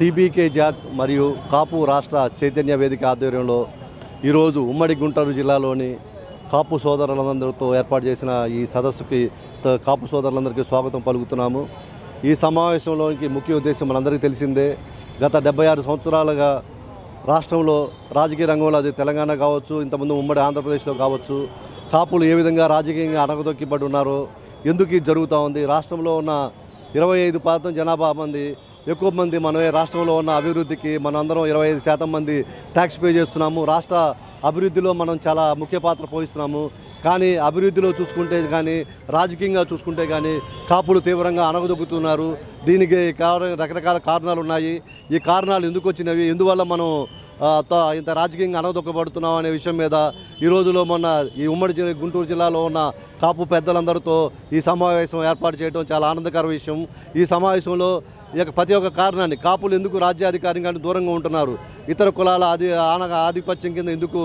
TBK Jack మరియు కాపు రాష్ట్ర చైతన్య వేదిక ఆధ్వర్యంలో ఈరోజు ఉమ్మడి గుంటూరు జిల్లాలోని కాపు సోదరులందరితో ఏర్పాటు చేసిన ఈ సదస్సుకి కాపు సోదరులందరికీ స్వాగతం పలుకుతున్నాము. ఈ సమావేశంలోనికి ముఖ్య ఉద్దేశం మనందరికీ తెలిసిందే. గత 76 సంవత్సరాలుగా రాష్ట్రంలో రాజకీయ రంగంలో, అది తెలంగాణ కావచ్చు, ఇంతకుముందు ఉమ్మడి ఆంధ్రప్రదేశ్లో కావచ్చు, కాపులు ఏ విధంగా రాజకీయంగా అణగదొక్కిబడి ఉన్నారో, ఎందుకు ఇది జరుగుతూ ఉంది, రాష్ట్రంలో ఉన్న 25% జనాభా మంది, ఎక్కువ మంది మనమే రాష్ట్రంలో ఉన్న అభివృద్ధికి మనం అందరం 25% మంది ట్యాక్స్ పే చేస్తున్నాము. రాష్ట్ర అభివృద్ధిలో మనం చాలా ముఖ్య పాత్ర పోషిస్తున్నాము. కానీ అభివృద్ధిలో చూసుకుంటే కానీ, రాజకీయంగా చూసుకుంటే కానీ కాపులు తీవ్రంగా అణగదొక్కుతున్నారు. దీనికి రకరకాల కారణాలు ఉన్నాయి. ఈ కారణాలు ఎందుకు వచ్చినవి, ఎందువల్ల మనం ఇంత రాజకీయంగా అణగదొక్కబడుతున్నాం అనే విషయం మీద ఈ రోజులో మొన్న ఈ ఉమ్మడి గుంటూరు జిల్లాలో ఉన్న కాపు పెద్దలందరితో ఈ సమావేశం ఏర్పాటు చేయడం చాలా ఆనందకర విషయం. ఈ సమావేశంలో ప్రతి ఒక్క కారణాన్ని, కాపులు ఎందుకు రాజ్యాధికారంగా దూరంగా ఉంటున్నారు, ఇతర కులాల ఆధిపత్యం కింద ఎందుకు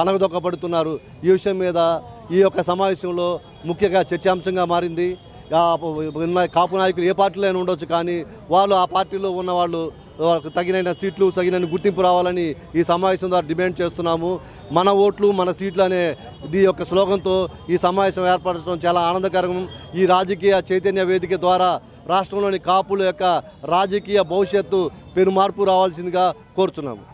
అణగదొక్కబడుతున్నారు, ఈ విషయం మీద ఈ యొక్క సమావేశంలో ముఖ్యంగా చర్చాంశంగా మారింది. కాపు నాయకులు ఏ పార్టీలో ఉండొచ్చు, కానీ వాళ్ళు ఆ పార్టీలో ఉన్న వాళ్ళు తగిన సీట్లు, తగిన గుర్తింపు రావాలని ఈ సమావేశం ద్వారా డిమాండ్ చేస్తున్నాము. మన ఓట్లు మన సీట్లు అనే ఈ యొక్క స్లోగన్తో ఈ సమావేశం ఏర్పరచడం చాలా ఆనందకరం. ఈ రాజకీయ చైతన్య వేదిక ద్వారా రాష్ట్రంలోని కాపుల యొక్క రాజకీయ భవిష్యత్తు పెను మార్పు రావాల్సిందిగా కోరుచున్నాము.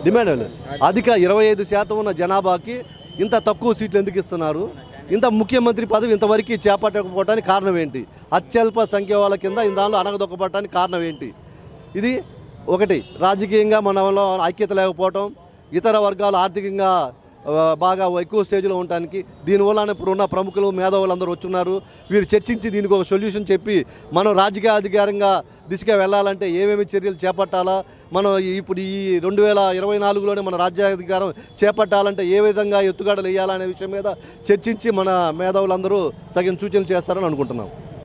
డిమాండ్ అధిక 25% ఉన్న జనాభాకి ఇంత తక్కువ సీట్లు ఎందుకు ఇస్తున్నారు, ఇంత ముఖ్యమంత్రి పదవి ఇంతవరకు చేపట్టకపోవడానికి కారణం ఏంటి, అత్యల్ప సంఖ్య వాళ్ళ కింద దానిలో అణగదొక్కబడటానికి కారణం ఏంటి? ఇది ఒకటి, రాజకీయంగా మనలో ఐక్యత లేకపోవటం, ఇతర వర్గాలు ఆర్థికంగా బాగా ఎక్కువ స్టేజ్లో ఉండటానికి. దీనివల్ల ఇప్పుడు ఉన్న ప్రముఖులు, మేధావులు అందరూ వచ్చున్నారు. వీరు చర్చించి దీనికి ఒక సొల్యూషన్ చెప్పి మనం రాజకీయ అధికారంగా దిశగా వెళ్ళాలంటే ఏమేమి చర్యలు చేపట్టాలా, మనం ఇప్పుడు ఈ 2024లోనే మన రాజ్యాధికారం చేపట్టాలంటే ఏ విధంగా ఎత్తుగడలు వేయాలనే విషయం మీద చర్చించి మన మేధావులందరూ సగం సూచనలు చేస్తారని అనుకుంటున్నాం.